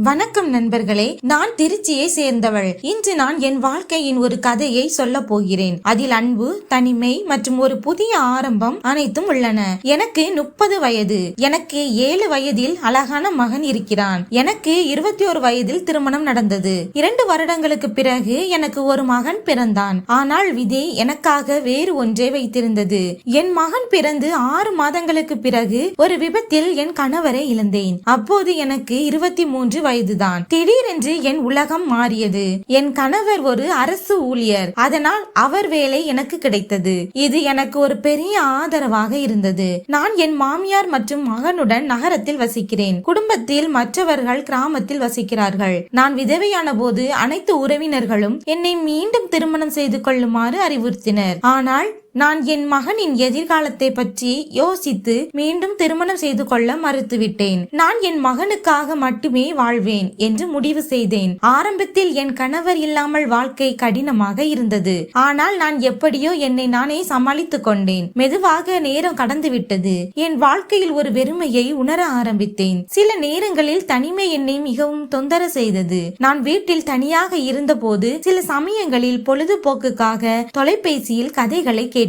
வணக்கம் நண்பர்களே, நான் திருச்சியை சேர்ந்தவள். இன்று நான் என் வாழ்க்கையின் ஒரு கதையை சொல்ல போகிறேன். அதில் அன்பு, தனிமை மற்றும் ஒரு புதிய ஆரம்பம் அனைத்தும் உள்ளன. எனக்கு 30 வயது. எனக்கு 7 வயதில் அழகான மகன் இருக்கிறான். எனக்கு 21 வயதில் திருமணம் நடந்தது. 2 வருடங்களுக்கு பிறகு எனக்கு ஒரு மகன் பிறந்தான். ஆனால் விதி எனக்காக வேறு ஒன்றை வைத்திருந்தது. என் மகன் பிறந்து 6 மாதங்களுக்கு பிறகு ஒரு விபத்தில் என் கணவரை இழந்தேன். அப்போது எனக்கு 23 வயதுதான். திடீரென்று என் உலகம் மாறியது. என் கணவர் ஒரு அரசு ஊழியர். அதனால் அவர் வேலை எனக்கு கிடைத்தது. இது எனக்கு ஒரு பெரிய ஆதரவாக இருந்தது. நான் என் மாமியார் மற்றும் மகனுடன் நகரத்தில் வசிக்கிறேன். குடும்பத்தில் மற்றவர்கள் கிராமத்தில் வசிக்கிறார்கள். நான் விதவையான போது அனைத்து உறவினர்களும் என்னை மீண்டும் திருமணம் செய்து கொள்ளுமாறு அறிவுறுத்தினர். ஆனால் நான் என் மகனின் எதிர்காலத்தை பற்றி யோசித்து மீண்டும் திருமணம் செய்து கொள்ள மறுத்துவிட்டேன். நான் என் மகனுக்காக மட்டுமே வாழ்வேன் என்று முடிவு செய்தேன். ஆரம்பத்தில் என் கணவர் இல்லாமல் வாழ்க்கை கடினமாக இருந்தது. ஆனால் நான் எப்படியோ என்னை நானே சமாளித்துக் கொண்டேன். மெதுவாக நேரம் கடந்துவிட்டது. என் வாழ்க்கையில் ஒரு வெறுமையை உணர ஆரம்பித்தேன். சில நேரங்களில் தனிமை என்னை மிகவும் தொந்தர செய்தது. நான் வீட்டில் தனியாக இருந்த போது சில சமயங்களில் பொழுதுபோக்குக்காக தொலைபேசியில் கதைகளை கேட்பேன்.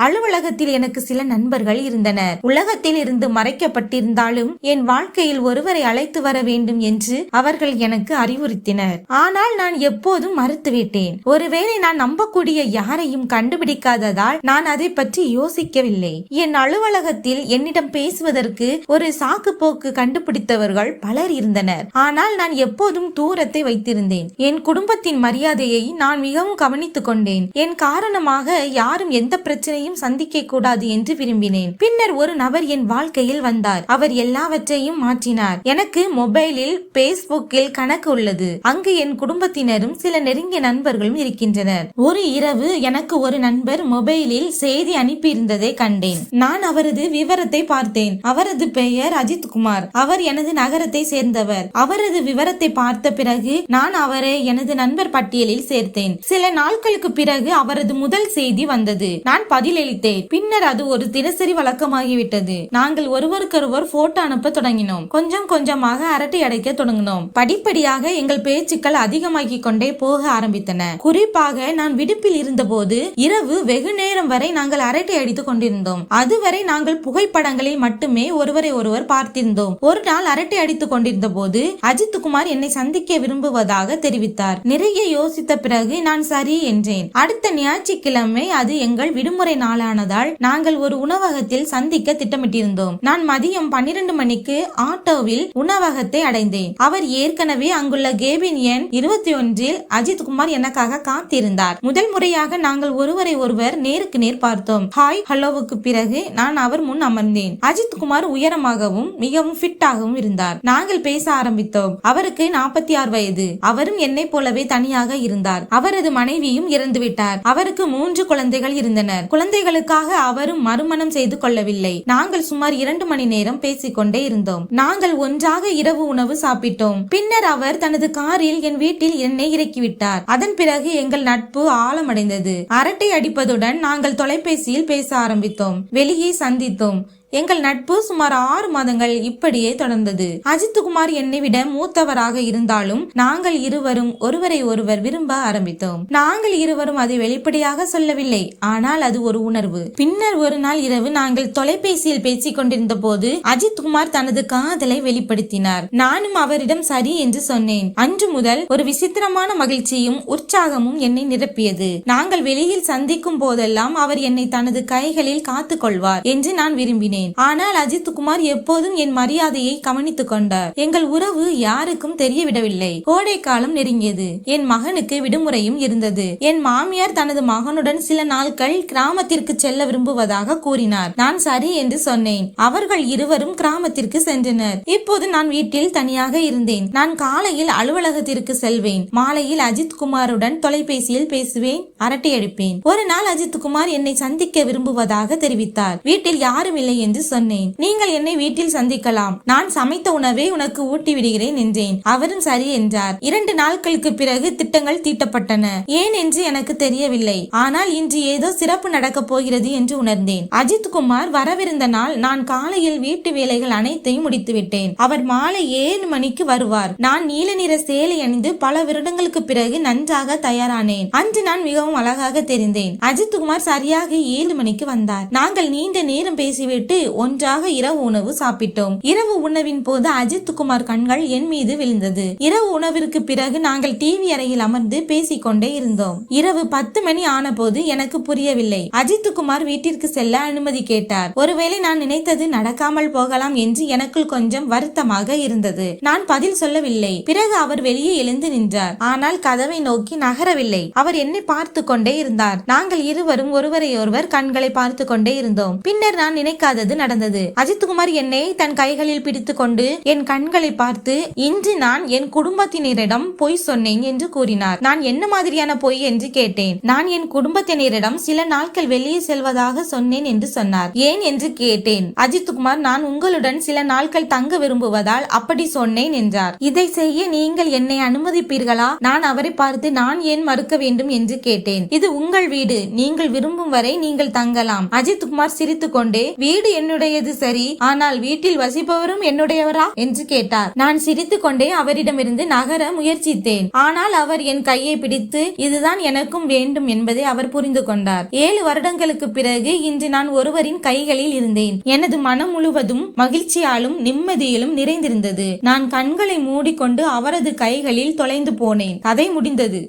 அலுவலகத்தில் எனக்கு சில நண்பர்கள் இருந்தனர். உலகத்தில் இருந்து மறைக்கப்பட்டிருந்தாலும் என் வாழ்க்கையில் ஒருவரை அழைத்து வர வேண்டும் என்று அவர்கள் எனக்கு அறிவுறுத்தினர். ஆனால் நான் எப்போதும் மறுத்துவிட்டேன். ஒருவேளை நான் நம்பக்கூடிய யாரையும் கண்டுபிடிக்காததால் நான் அதை பற்றி யோசிக்கவில்லை. என் அலுவலகத்தில் என்னிடம் பேசுவதற்கு ஒரு சாக்கு போக்கு கண்டுபிடித்தவர்கள் பலர் இருந்தனர். ஆனால் நான் எப்போதும் தூரத்தை வைத்திருந்தேன். என் குடும்பத்தின் மரியாதையை நான் மிகவும் கவனித்துக் கொண்டேன். என் காரணமாக யாரும் எந்த பிரச்சனையும் சந்திக்க கூடாது என்று விரும்பினேன். பின்னர் ஒரு நபர் என் வாழ்க்கையில் வந்தார். அவர் எல்லாவற்றையும் மாற்றினார். எனக்கு மொபைலில் பேஸ்புக்கில் கணக்கு உள்ளது. அங்கு என் குடும்பத்தினரும் சில நெருங்கிய நண்பர்களும் இருக்கின்றனர். ஒரு இரவு எனக்கு ஒரு நண்பர் மொபைலில் செய்தி அனுப்பியிருந்ததை கண்டேன். நான் அவரது விவரத்தை பார்த்தேன். அவரது பெயர் அஜித் குமார். அவர் எனது நகரத்தை சேர்ந்தவர். அவரது விவரத்தை பார்த்த பிறகு நான் அவரை எனது நண்பர் பட்டியலில் சேர்த்தேன். சில நாட்களுக்கு பிறகு அவரது முதல் செய்தி வந்தது. நான் பதிலளித்தேன். பின்னர் அது ஒரு தினசரி வழக்கமாகிவிட்டது. நாங்கள் ஒருவருக்கொருவர் போட்டோ அனுப்ப தொடங்கினோம். கொஞ்சம் கொஞ்சமாக அரட்டை அடைக்க தொடங்கினோம். படிப்படியாக எங்கள் பேச்சுக்கள் அதிகமாகிக் கொண்டே போக ஆரம்பித்தன. குறிப்பாக நான் விடுப்பில் இருந்த போது இரவு வெகு நேரம் வரை நாங்கள் அரட்டை அடித்துக் கொண்டிருந்தோம். அதுவரை நாங்கள் புகைப்படங்களில் மட்டுமே ஒருவரை ஒருவர் பார்த்திருந்தோம். ஒரு நாள் அரட்டை அடித்துக் கொண்டிருந்த போது அஜித் குமார் என்னை சந்திக்க விரும்புவதாக தெரிவித்தார். நிறைய யோசித்த பிறகு நான் சரி என்றேன். அடுத்த ஞாயிற்றுக்கிழமை அது எங்கள் விடுமுறை நாளானதால் நாங்கள் ஒரு உணவகத்தில் சந்திக்க திட்டமிட்டிருந்தோம். நான் மதியம் 12 மணிக்கு ஆட்டோவில் உணவகத்தை அடைந்தேன். அவர் ஏற்கனவே அங்குள்ள கேபின் எண் 21 அஜித் குமார் எனக்காக காத்திருந்தார். முதல் முறையாக நாங்கள் ஒருவரை ஒருவர் நேருக்கு நேர் பார்த்தோம். ஹாய் ஹலோவுக்கு பிறகு நான் அவர் முன் அமர்ந்தேன். அஜித் குமார் உயரமாகவும் மிகவும் ஃபிட்டாகவும் இருந்தார். நாங்கள் பேச ஆரம்பித்தோம். அவருக்கு 46 வயது. அவரும் என்னை போலவே தனியாக இருந்தார். அவரது மனைவியும் இறந்துவிட்டார். அவருக்கு 3 குழந்தைகள் இருந்தனர். குழந்தைகளுக்காக அவரும் மறுமணம் செய்து கொள்ளவில்லை. நாங்கள் சுமார் 2 மணி நேரம் பேசிக்கொண்டே இருந்தோம். நாங்கள் ஒன்றாக இரவு உணவு சாப்பிட்டோம். பின்னர் அவர் தனது காரில் என் வீட்டில் என்னை இறக்கிவிட்டார். அதன் பிறகு எங்கள் நட்பு ஆழமடைந்தது. அரட்டை அடிப்பதுடன் நாங்கள் தொலைபேசியில் பேச ஆரம்பித்தோம். வெளியே சந்தித்தோம். எங்கள் நட்பு சுமார் 6 மாதங்கள் இப்படியே தொடர்ந்தது. அஜித் குமார் என்னை விட மூத்தவராக இருந்தாலும் நாங்கள் இருவரும் ஒருவரை ஒருவர் விரும்ப ஆரம்பித்தோம். நாங்கள் இருவரும் அதை வெளிப்படையாக சொல்லவில்லை. ஆனால் அது ஒரு உணர்வு. பின்னர் ஒரு நாள் இரவு நாங்கள் தொலைபேசியில் பேசிக் கொண்டிருந்த போது அஜித் குமார் தனது காதலை வெளிப்படுத்தினார். நானும் அவரிடம் சரி என்று சொன்னேன். அன்று முதல் ஒரு விசித்திரமான மகிழ்ச்சியும் உற்சாகமும் என்னை நிரப்பியது. நாங்கள் வெளியில் சந்திக்கும் போதெல்லாம் அவர் என்னை தனது கைகளில் காத்துக் கொள்வார் என்று நான் விரும்பினேன். ஆனால் அஜித் குமார் எப்போதும் என் மரியாதையை கவனித்துக் கொண்டார். எங்கள் உறவு யாருக்கும் தெரியவிடவில்லை. கோடை காலம் நெருங்கியது. என் மகனுக்கு விடுமுறையும் இருந்தது. என் மாமியார் தனது மகனுடன் சில நாட்கள் கிராமத்திற்கு செல்ல விரும்புவதாக கூறினார். நான் சரி என்று சொன்னேன். அவர்கள் இருவரும் கிராமத்திற்கு சென்றனர். இப்போது நான் வீட்டில் தனியாக இருந்தேன். நான் காலையில் அலுவலகத்திற்கு செல்வேன். மாலையில் அஜித் குமாருடன் தொலைபேசியில் பேசுவேன், அரட்டை அடிப்பேன். ஒரு நாள் அஜித் குமார் என்னை சந்திக்க விரும்புவதாக தெரிவித்தார். வீட்டில் யாரும் இல்லை என்று சொன்னேன். நீங்கள் என்னை வீட்டில் சந்திக்கலாம், நான் சமைத்த உணவை உனக்கு ஊட்டி விடுகிறேன் என்றேன். அவரும் சரி என்றார். 2 நாட்களுக்கு பிறகு திட்டங்கள் தீட்டப்பட்டன. ஏன் என்று எனக்கு தெரியவில்லை. ஆனால் இன்று ஏதோ சிறப்பு நடக்கப் போகிறது என்று உணர்ந்தேன். அஜித் குமார் வரவிருந்த நாள் நான் காலையில் வீட்டு வேலைகள் அனைத்தையும் முடித்துவிட்டேன். அவர் மாலை 7 மணிக்கு வருவார். நான் நீல நிற சேலை அணிந்து பல வருடங்களுக்கு பிறகு நன்றாக தயாரானேன். அன்று நான் மிகவும் அழகாக தெரிந்தேன். அஜித் குமார் சரியாக 7 மணிக்கு வந்தார். நாங்கள் நீண்ட நேரம் பேசிவிட்டு ஒன்றாக இரவு உணவு சாப்பிட்டோம். இரவு உணவின் போது அஜித் குமார் கண்கள் என் மீது விழுந்தது. இரவு உணவிற்கு பிறகு நாங்கள் டிவி அறையில் அமர்ந்து பேசிக்கொண்டே இருந்தோம். இரவு 10 மணி ஆன போது எனக்கு புரியவில்லை. அஜித் குமார் வீட்டிற்கு செல்ல அனுமதி கேட்டார். ஒருவேளை நான் நினைத்தது நடக்காமல் போகலாம் என்று எனக்குள் கொஞ்சம் வருத்தமாக இருந்தது. நான் பதில் சொல்லவில்லை. பிறகு அவர் வெளியே எழுந்து நின்றார். ஆனால் கதவை நோக்கி நகரவில்லை. அவர் என்னை பார்த்து கொண்டே இருந்தார். நாங்கள் இருவரும் ஒருவரையொருவர் கண்களை பார்த்து கொண்டே இருந்தோம். பின்னர் நான் நினைக்காதது நடந்தது. அஜித் குமார் என்னை தன் கைகளில் பிடித்துக் கொண்டு என் கண்களை பார்த்து, இன்று நான் என் குடும்பத்தினரிடம் பொய் சொன்னேன் என்று கூறினார். நான் என்ன மாதிரியான பொய் என்று கேட்டேன். நான் என் குடும்பத்தினரிடம் சில நாட்கள் வெளியே செல்வதாக சொன்னேன் என்று சொன்னார். ஏன் என்று கேட்டேன். அஜித் குமார், நான் உங்களுடன் சில நாட்கள் தங்க விரும்புவதால் அப்படி சொன்னேன் என்றார். இதை செய்ய நீங்கள் என்னை அனுமதிப்பீர்களா? நான் அவரை பார்த்து நான் ஏன் மறுக்க வேண்டும் என்று கேட்டேன். இது உங்கள் வீடு, நீங்கள் விரும்பும் வரை நீங்கள் தங்கலாம். அஜித் குமார் சிரித்துக் கொண்டே, வீடு என்னுடையது சரி, ஆனால் வீட்டில் வசிப்பவரும் என்னுடையவரா என்று கேட்டார். நான் சிரித்துக் கொண்டே அவரிடமிருந்து நகர முயற்சித்தேன். ஆனால் அவர் என் கையை பிடித்து, இதுதான் எனக்கும் வேண்டும் என்பதை அவர் புரிந்து கொண்டார். 7 வருடங்களுக்கு பிறகு இன்று நான் ஒருவரின் கைகளில் இருந்தேன். எனது மனம் முழுவதும் மகிழ்ச்சியாலும் நிம்மதியிலும் நிறைந்திருந்தது. நான் கண்களை மூடிக்கொண்டு அவரது கைகளில் தொலைந்து போனேன். கதை முடிந்தது.